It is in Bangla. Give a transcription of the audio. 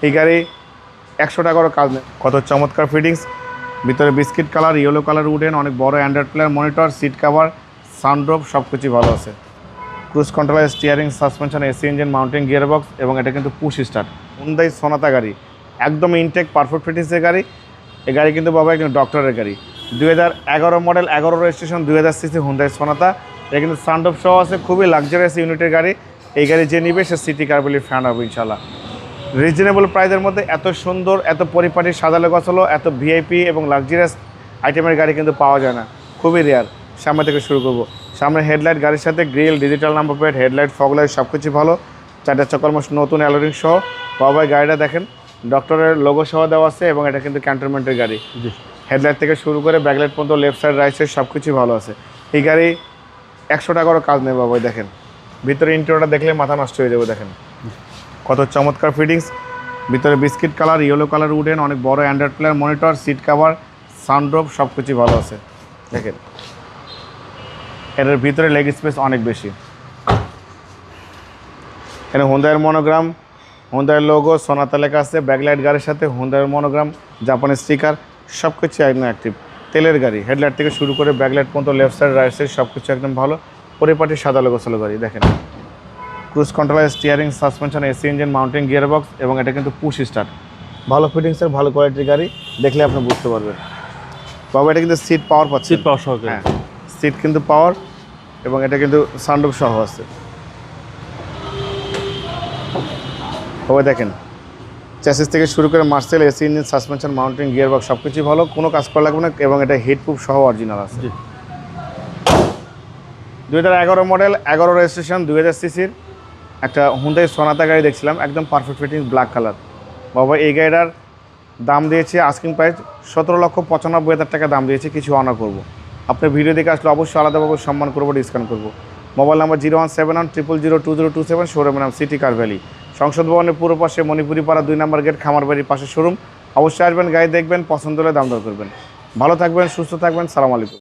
এই গাড়ি 100 টাকারও কাজ নেই। কত চমৎকার ফিটিংস, ভিতরে biscuit colour, yellow colour wooden, অনেক বড় android player monitor, seat cover, sunroof সব কিছুই ভালো আছে। Cruise controller, steering, suspension, AC engine, mounting gearbox এবং এটা কিন্তু পুশ স্টার্ট। হুন্ডাই সোনাতা গাড়ি, একদম ইনটেক পারফেক্ট ফিটিংসের গাড়ি। এই গাড়ি কিন্তু বাবা কিন্তু ডক্টরের গাড়ি, 2011 মডেল, 11 রেজিস্ট্রেশন, 2000 সিসি হুন্ডাই সোনাতা। এটা কিন্তু সানরুফ সহ আছে, খুবই লাক্সারিয়াস ইউনিটের গাড়ি। এই গাড়ি যে নিবে সে সিটি কার বলে ফ্যান হবে ইনশাল্লাহ। রিজনেবল প্রাইসের মধ্যে এত সুন্দর, এত পরিপাটি, সাজালো গোছালো, এত ভিআইপি এবং লাক্সারিয়াস আইটেমের গাড়ি কিন্তু পাওয়া যায় না, খুবই রেয়ার। সামনে থেকে শুরু করব। সামনে হেডলাইট, গাড়ির সাথে grill, digital number plate, headlight, fog light সব কিছু ভালো। 4টা চাকার নতুন অ্যালোরিং সহ। বাবাই গাড়িটা দেখেন, ডক্টরের লোগো সহ দেওয়া আছে এবং এটা কিন্তু ক্যান্টনমেন্টের গাড়ি। হেডলাইট থেকে শুরু করে ব্যাকলাইট পর্যন্ত, লেফট সাইড রাইট সাইড সব কিছুই ভালো আছে। এই গাড়ি 100 টাকারও কাজ নেই বাবাই। দেখেন ভিতরে ইন্টেরিয়রটা দেখলে মাথা নষ্ট হয়ে যাবে। দেখেন কত চমৎকার ফিটিংস, ভিতরে biscuit colour, yellow colour wooden, অনেক বড় android player monitor, seat cover, sunroof সব কিছুই ভালো আছে। দেখেন এটার ভিতরে লেগ স্পেস অনেক বেশি। এখানে হুন্ডাইয়ের মনোগ্রাম, হুন্ডাইয়ের লোগো, সোনাতা লেখা আছে। ব্যাকলাইট গাড়ির সাথে হুন্ডাইয়ের মনোগ্রাম, জাপানি স্টিকার সব কিছু একদম অ্যাক্টিভ। তেলের গাড়ি, হেডলাইট থেকে শুরু করে ব্যাকলাইট পর্যন্ত, লেফট সাইড রাইট সাইড সব কিছু একদম ভালো। পরিপাটি সাদা গোছালো গাড়ি। দেখেন cruise controller, steering, suspension, AC engine, mounting gearbox এবং এটা কিন্তু পুশ স্টার্ট। ভালো ফিটিংসের, ভালো কোয়ালিটির গাড়ি, দেখলে আপনি বুঝতে পারবেন। বাবা এটা কিন্তু সিট পাওয়ার পাচ্ছে, সিট পাওয়ার সহকারে। হ্যাঁ সিট কিন্তু পাওয়ার এবং এটা কিন্তু সানরুফ সহ আছে। বাবা দেখেন চ্যাসিস থেকে শুরু করে Marcel, AC engine, suspension, mounting gearbox সব কিছুই ভালো, কোনো কাজ করা লাগবে না এবং এটা হিটপ্রুফ সহ অরিজিনাল আছে। 2011 মডেল, 11 রেজিস্ট্রেশন, 2000 সিসির একটা হুন্ডাই সোনাতা গাড়ি দেখছিলাম, একদম পারফেক্ট ফিটিং, ব্ল্যাক কালার। বাবা এই গাড়িটার দাম দিয়েছে আস্কিং প্রাইস 17,95,000 টাকা দাম দিয়েছে, কিছু অনার করবো। আপনি ভিডিও দেখে আসলে অবশ্যই আলাদাভাবে সম্মান করবো, ডিসকাউন্ট করবো। মোবাইল নাম্বার 01710002027, শোরুমের নাম সিটি কার ভ্যালি, সংসদ ভবনের পূর্ব পাশে, মণিপুরি পাড়া 2 নম্বর গেট, খামারবাড়ির পাশে শোরুম। অবশ্যই আসবেন, গাড়ি দেখবেন, পছন্দ হলে দাম দর করবেন। ভালো থাকবেন, সুস্থ থাকবেন, সালাম আলাইকুম।